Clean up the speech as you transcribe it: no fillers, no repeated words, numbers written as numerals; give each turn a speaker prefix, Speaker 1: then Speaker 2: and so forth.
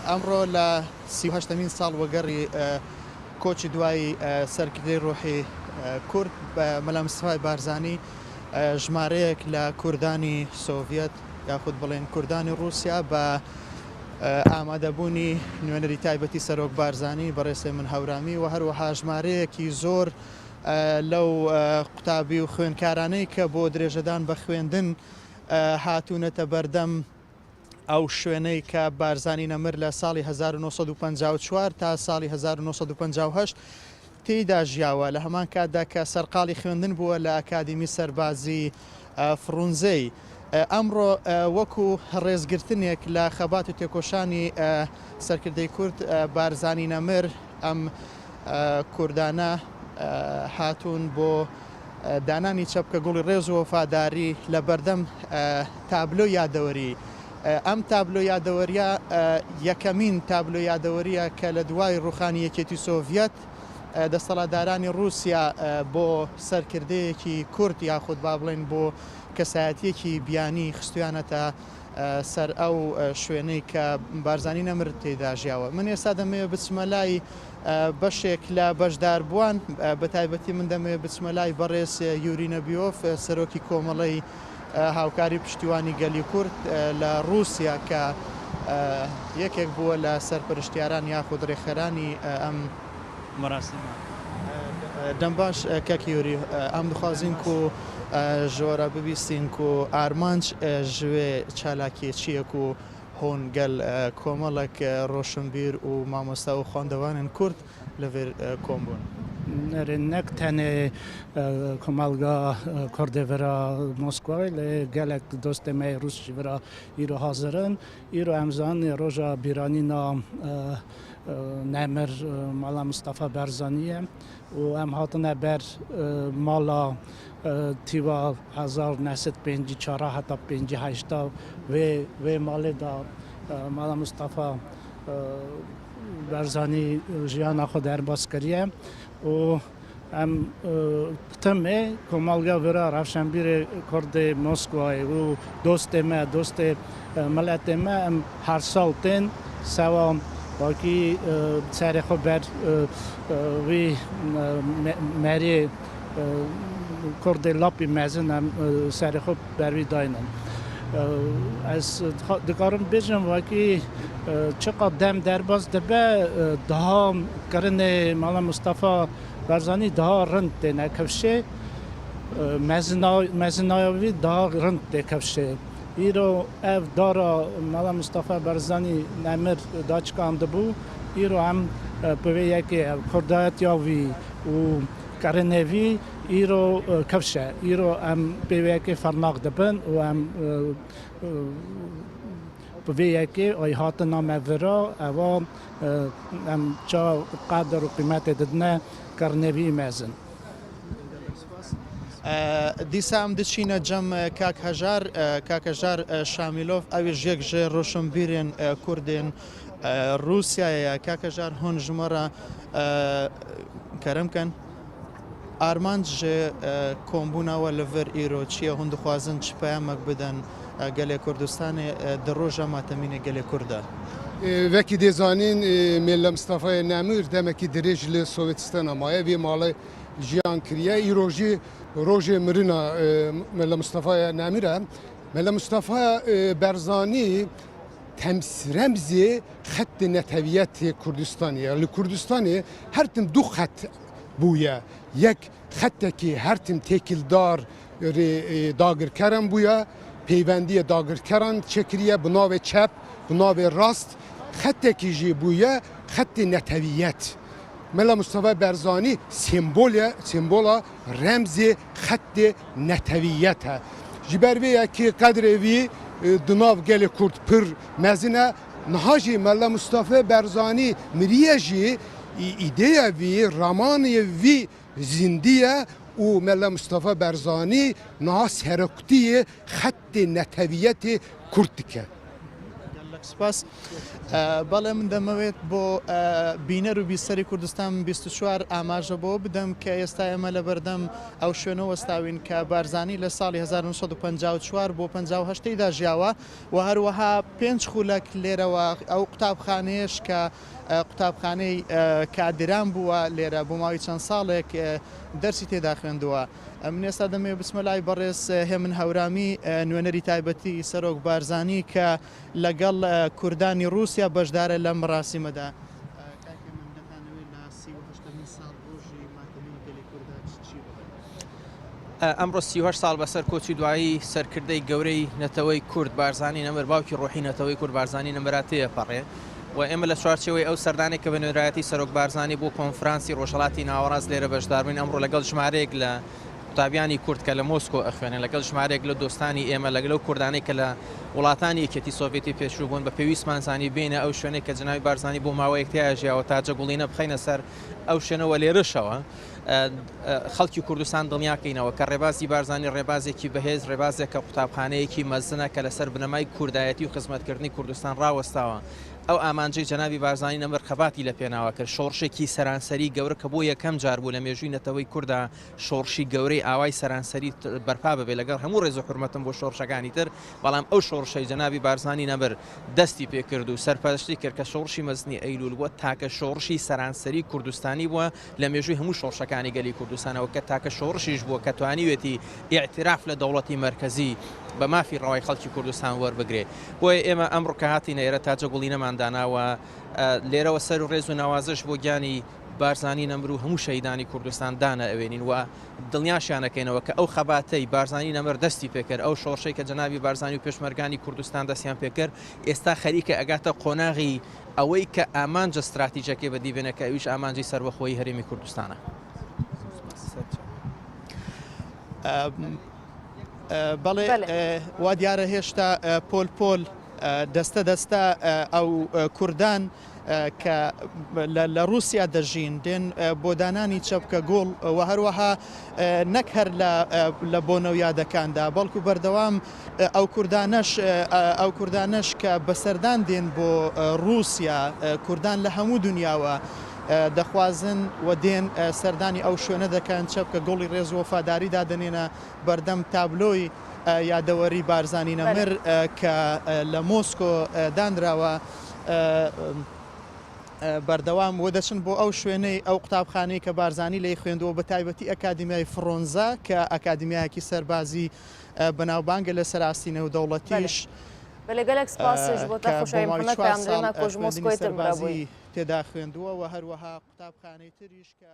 Speaker 1: ئەمڕۆ لە 38مین ساڵ وەگەڕی کۆچی دوایی سەرکردەی ڕۆحی کورد بە مەلا مستەفای بارزانی ژمارەیەک لە کوردانی سۆڤیەت یاخود بڵێن کوردانی رووسیا بە ئامادەبوونی نوێنەری تایبەتی سەرۆک بارزانی بەڕێسێ من هەورامی و هەروەها ژمارەیەکی زۆر لەو قوتابی و خوێنکارانەی کە بۆ درێژەدان بە خوێندن هاتوونەتە بەردەم ئەو شوێنەی کە بارزانی نەمر لە ساڵی 1954 تا ساڵی 1950 تێیدا ژیاوە لە هەمان کاتدا کە سەرقاڵی خوێندن بووە لە ئەکادیمی سەربازی فرونزەی. ئەمڕۆ وەکو ڕێزگرتنێک لە خەبات و تێکۆشانی سەرکردەی کورد بارزانی نەمر ئەم کوردانە هاتوون بۆ دانانی چەپکە گوڵی ڕێز و وەفاداری لە بەردەم تابلۆ یادەوەری. ئەم تابلۆ یادەوەریە یەکەمین تابلۆ یادەوەریە کە لە دوای ڕوخانی یەکێتی سۆڤیەت دەسەڵاتدارانی رووسیا بۆ سەرکردەیەکی کورد یاخود با بڵێن بۆ کەسایەتیەکی بیانی خستویانەتە سەر ئەو شوێنەی کە بارزانی نەمر تێدا ژیاوە. من ئێستا دەمەوێت بچمە لای بەشێک لە بەشداربووان، بە تایبەتی من دەمەوێت بچمە لای بەڕێز یوری نەبیۆف سەرۆکی کۆمەڵەی هاوکاری پشتیوانی گەلی کورد لە رووسیا کە یەکێک بووە لە سەرپەرشتیاران یاخود ڕێخەرانی ئەم مەراسیمە. دەم باش کاکی یوری، ئەم دخوازین و ژۆرە ببیستین و ئارمانج ژوێ چالاکیەکیەک و هۆنگەل کۆمەڵێک ڕۆشنبیر و مامۆستا و خوێندەوانن کورد لەوێر کۆم بوون.
Speaker 2: نەک تەنێ کۆمەلگا کوردێڤرا مۆسکۆی لە گەلێک دۆستێمەی رووسچی ڤرا ئیرۆ حازرن ئیرۆ ئەمزان ڕۆژە بیرانینا نەمر ماڵا مستەفا بەرزانیە و ئەم هاتنە بەر ماڵا تیوا 1954 هەتا 58 وێ ماڵێدا ماڵا مستەفا بەرزانی ژیانە خۆ دەرباز کردیە و ئەم تمێ کۆمەلگا ڤرا ڕەوشەنبیرێ کوردێ مۆسکۆی و دۆستێ me دۆستێ مەلەتێ me ئەم هەر ساڵ تێن سەوا باکی سەرێ خۆ بەر وی مەریێ کوردێ لاپی مەزن ئەم سەرێ خۆ بەروی داینن. Ez dikarim bêjim wekî çiqa dem derbas dibe daha kirinê mala Mustafa Barzanî daha rind tê nekevşê mezinaya wî daha rind tê kevşê. Îro ev dara mala Mustafa Barzanî nemir daçikan dibû îro em bi vê yekê ev kurdayetiya wî û kirinê wî îro kevşe. Îro em bi vê yekê fernak dibin û em bi vê yekê ay hatina me vira eva em ça qeder û qîmetê didine kirinê wî mezin.
Speaker 1: دیسا ئەم دچینە جەم کاک هەژار شامیلۆڤ ئەویش یەک ژێ ڕۆشنبیرێن کوردێن رووسایە. کاک هەژار هۆن ژمەرە کەرەمکەن ئارمانج کۆمبوونەوە لەڤەر ئیرۆ چییە هەون دخوازن چ پەیامێک بدەن گەلێ کوردستانê di roja matemînê gelê Kurd e.
Speaker 3: Vekî dêzanîn Mêla Mustafayê Nemir demekî dirêj li Sovetîstana maye vê malê jiyan kiriye îro jî rojê mirina Mêla Mustafaya Nemir e. Mêla Mustafa Berzanî remzê xettê netewiyetê Kurdistanê ye. Li Kurdistanê her tim du xet bûye. Yek xettekî her tim têkildar dagirkeran bûye, peyvendiye dagirkeran çekiriye bi navê çep, bi navê rast, xettekî jî bûye xettê netewiyet. Mêla Mustafa Berzanî sembola remzê xettê netewiyet e. Ji ber vê yekê qedrê wî di nav gelê Kurd pir mezin e. Niha jî Mêla Mustafa Berzanî miriye jî îdeya wî, ramanê wî zindî ye û Mêla Mustafa Berzanî niha seroktiyê xettê netewiyetê Kurd dike.
Speaker 1: سپاس بەڵێ من دەمەوێت بۆ بینەر و بیسەری کوردستان 24 ئاماژە بۆ بدەم کە ئێستا ئێمە لە بەردەم ئەو شوێنەوە وەستاوین کە بارزانی لە ساڵی 1954 بۆ 1950دا ژیاوە و هەروەها 5 خولەک لێرەوە ئەو قوتابخانەیەش کە قوتابخانەی کادران بووە لێرە بۆ ماوەی چەند ساڵێک دەرسی تێدا خوێندووە. من ئێستا دەمێ بسمە لای بەڕێز هێمن هەورامی نوێنەری تایبەتی سەرۆک بارزانی کە لەگەڵ کوردانی رووسیا بەشدارە لەم مراسیمەدا.
Speaker 4: ئەمڕۆ 38 ساڵ بەسەر کۆچی دوایی سەرکردەی گەورەی نەتەوەی کورد بارزانی نەمر باوکی ڕۆحی نەتەوەی کورد بارزانی نەمراتەیە پەڕێ و ئێمە لە چوارچێوەی ئەو سەردانێک کە بە نوێنەرایەتی سەرۆک بارزانی بۆ کۆنفرانسی ڕۆژهەڵاتی ناوەڕاست لێرە بەشداربووین ئەمڕۆ لەگەڵ ژمارەیەک لە قوتابیانی کورد کە لە مۆسکۆ ئەخوێنن لەگەڵ ژمارێک لە دۆستانی ئێمە لەگەڵ کوردانەی کە لە وڵاتانی یەکێتی سۆڤێتی پێشوو بوون بە پێویستمان زانی بینە ئەو شوێنێک کە جناوی بارزانی بۆ ماوەیەک تیا ژیاوە تا جەگوڵینە بخەینە سەر ئەو شوێنەوە لێرەشەوە خەڵکی کوردستان دڵنیاکەینەوە کە ڕێبازی بارزانی ڕێبازێکی بەهێز ڕێبازێک کە قوتابخانەیەکی مەزنە کە لەسەر بنەمای کوردایەتی و خزمەتکردنی کوردستان ڕاوەستاوە. ئەو ئامانجەی جەنابی بارزانی نەمر خەباتی لە پێناوە کرد شۆڕشێکی سەرانسەری گەورە کە بۆ یەکەم جار بوو لە مێژووی نەتەوەی کووردا شۆڕشی گەورەی ئاوای سەرانسەری بەرپا ببێ لەگەڵ هەموو ڕێز و حورمەتم بۆ شۆڕشەکانی تر بەڵام ئەو شۆڕشەی جەنابی بارزانی نەمر دەستی پێکرد و سەرپەرشتی کرد کە شۆڕشی مەزنی ئەیلول بووە تاکە شۆڕشی سەرانسەری کوردستانی بووە لە مێژووی هەموو شۆڕشەکانی گەلی کوردستانەوە کە تاکە شۆڕشیش بووە کە توانیوێتی ئیعتراف لە دەوڵەتی مەرکەزی بە مافی ڕەوای خەڵکی کوردستان وەربگرێ. بۆیە ئێمە ئەمڕۆ کە هاتینە ئێرە تا جەگوڵینەمان داناوە لێرەوە سەر و ڕێز و ناوازش بۆ گیانی بارزانی نەمر و هەموو شەیدانی کوردستان دانە ئەوێنین و دڵنیاشیانەکەینەوە کە ئەو خەباتەی بارزانی نەمر دەستی پێکرد ئەو شۆڕشەی کە جەنابی بارزانی و پێشمەرگانی کوردستان دەستیان پێکرد ئێستا خەریکە ئەگاتە قۆناغی ئەوەی کە ئامانجە استراتیژیەکەی بەدیبێنە کە ئەویش ئامانجی سەربەخۆیی هەرێمی کوردستانە.
Speaker 1: بەڵێ وا دیارە هێشتا پۆل دەستە دەستە ئەو کوردان کە لە رووسیا دەژین دێن بۆ دانانی چەپکە گوڵ و هەروەها نەک هەر لە بۆنەویادەکاندا بەڵکو بەردەوام ئەو کوردانەش کە بەسەردان دێن بۆ رووسیا کوردان لە هەموو دنیاوە دەخوازن و دێن سەردانی ئەو شوێنە دەکەن چەپکە گوڵی ڕێز و وەفاداری دادنێنە بەردەم تابلۆی یادەوەری بارزانی نەمر کە لە مۆسکۆ دانراوە بەردەوام و دەچن بۆ ئەو شوێنەی ئەو قوتابخانەی کە بارزانی لێی خوێندەوە بە تایبەتی ئەکادیمیای فرۆنزا کە ئەکادیمیایەکی سەربازی بەناوبانگە لە سەراستینە و دەوڵەتیش
Speaker 5: بەلەگەلێک سپاسش بۆ تا خۆشایی محەممەد پێیامدرێمە کۆژ مۆسکۆی تر
Speaker 1: بازی تێدا خوێندووە و هەروەها قوتابخانەی تریش کە